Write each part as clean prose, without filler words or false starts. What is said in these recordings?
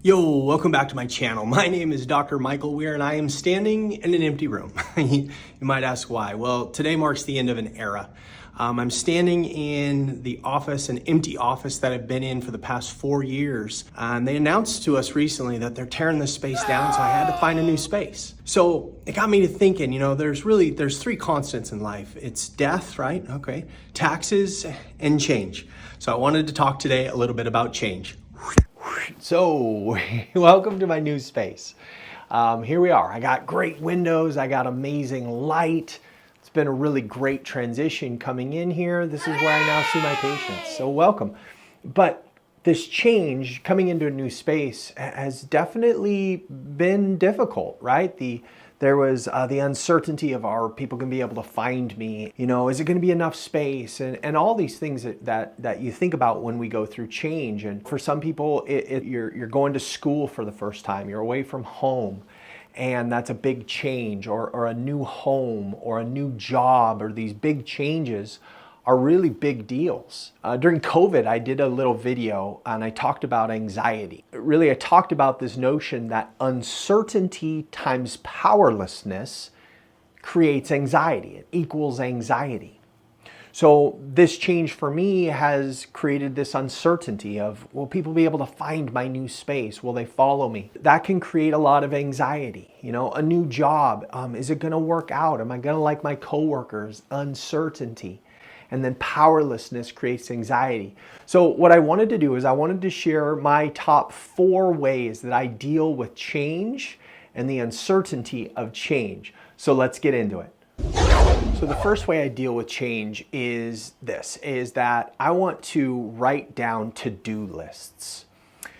Yo, welcome back to my channel. My name is Dr. Michael Weir and I am standing in an empty room. You might ask why. Well, today marks the end of an era. I'm standing in the office, an empty office that I've been in for the past 4 years. And they announced to us recently that they're tearing this space down, so I had to find a new space. So it got me to thinking, there's 3 constants in life. It's death, right? Okay. Taxes and change. So I wanted to talk today a little bit about change. So, welcome to my new space. Here we are. I got great windows. I got amazing light. It's been a really great transition coming in here. This is where I now see my patients. So welcome. But this change coming into a new space has definitely been difficult, right? There was the uncertainty of are people going to be able to find me? Is it going to be enough space? And all these things that you think about when we go through change. And for some people, you're going to school for the first time. You're away from home. And that's a big change, or a new home, or a new job, or these big changes are really big deals. During COVID, I did a little video and I talked about anxiety. Really, I talked about this notion that uncertainty times powerlessness creates anxiety. It equals anxiety. So this change for me has created this uncertainty of, will people be able to find my new space? Will they follow me? That can create a lot of anxiety. A new job, is it gonna work out? Am I gonna like my coworkers? Uncertainty. And then powerlessness creates anxiety. So what I wanted to do is I wanted to share my top 4 ways that I deal with change and the uncertainty of change. So let's get into it. So the first way I deal with change is that I want to write down to-do lists.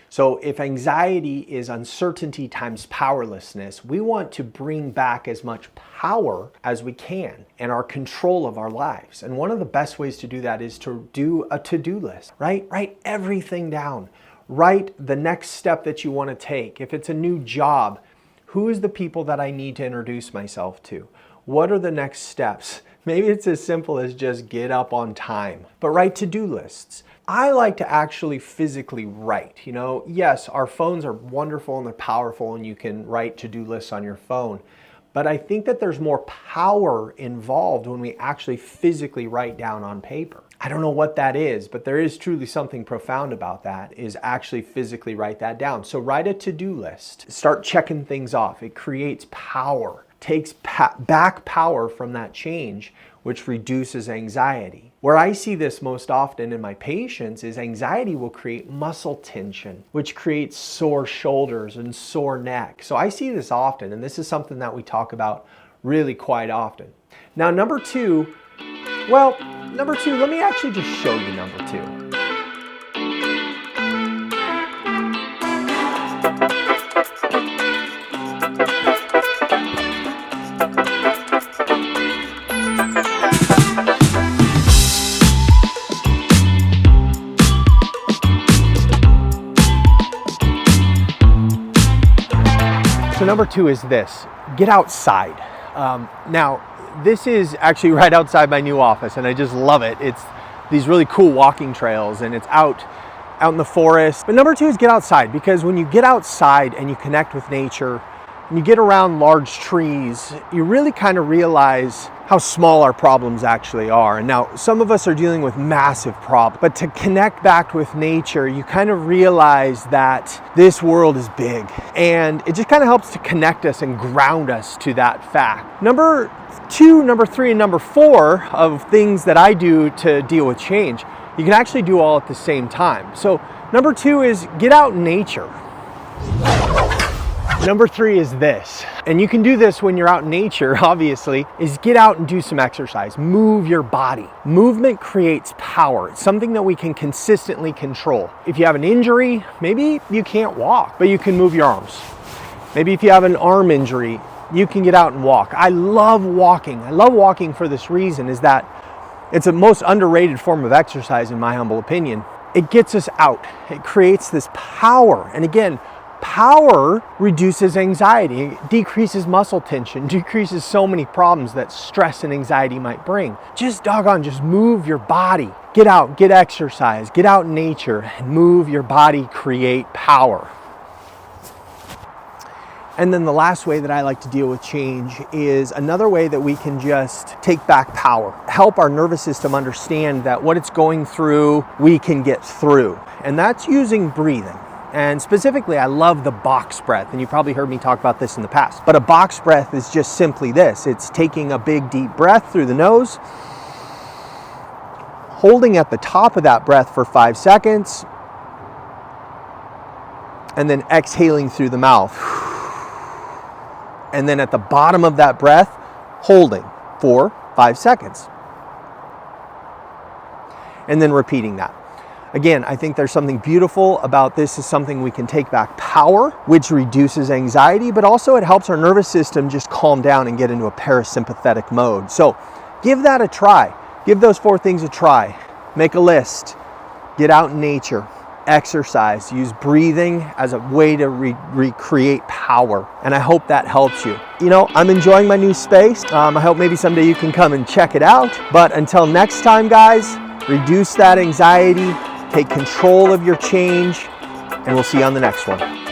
So if anxiety is uncertainty times powerlessness, we want to bring back as much power as we can and our control of our lives. And one of the best ways to do that is to do a to-do list, right? Write everything down. Write the next step that you want to take. If it's a new job, who is the people that I need to introduce myself to? What are the next steps? Maybe it's as simple as just get up on time, but write to-do lists. I like to actually physically write. Yes, our phones are wonderful and they're powerful and you can write to-do lists on your phone. But I think that there's more power involved when we actually physically write down on paper. I don't know what that is, but there is truly something profound about that, is actually physically write that down. So write a to-do list. Start checking things off. It creates power. Takes back power from that change, which reduces anxiety. Where I see this most often in my patients is anxiety will create muscle tension, which creates sore shoulders and sore neck. So I see this often, and this is something that we talk about really quite often. Now, number two, let me actually just show you number 2. So number 2 is this: get outside. Now, this is actually right outside my new office, and I just love it. It's these really cool walking trails, and it's out in the forest. But number 2 is get outside, because when you get outside and you connect with nature, and you get around large trees, you really kind of realize how small our problems actually are. And now some of us are dealing with massive problems, but to connect back with nature, you kind of realize that this world is big, and it just kind of helps to connect us and ground us to that fact. Number 2, number 3, and number 4 of things that I do to deal with change, you can actually do all at the same time. So number 2 is get out in nature. Number 3 is this, and you can do this when you're out in nature, obviously, is get out and do some exercise. Move your body. Movement creates power. It's something that we can consistently control. If you have an injury, maybe you can't walk, but you can move your arms. Maybe if you have an arm injury, you can get out and walk. I love walking. I love walking for this reason, is that it's the most underrated form of exercise, in my humble opinion. It gets us out. It creates this power. And again, power reduces anxiety, it decreases muscle tension, decreases so many problems that stress and anxiety might bring. Just move your body. Get out, get exercise, get out in nature, and move your body, create power. And then the last way that I like to deal with change is another way that we can just take back power, help our nervous system understand that what it's going through, we can get through. And that's using breathing. And specifically, I love the box breath. And you probably heard me talk about this in the past. But a box breath is just simply this. It's taking a big, deep breath through the nose, holding at the top of that breath for 5 seconds, and then exhaling through the mouth. And then at the bottom of that breath, holding for 5 seconds. And then repeating that. Again, I think there's something beautiful about this. Is something we can take back power, which reduces anxiety, but also it helps our nervous system just calm down and get into a parasympathetic mode. So give that a try. Give those 4 things a try. Make a list. Get out in nature. Exercise, use breathing as a way to recreate power. And I hope that helps you. You know, I'm enjoying my new space. I hope maybe someday you can come and check it out. But until next time, guys, reduce that anxiety, take control of your change, and we'll see you on the next one.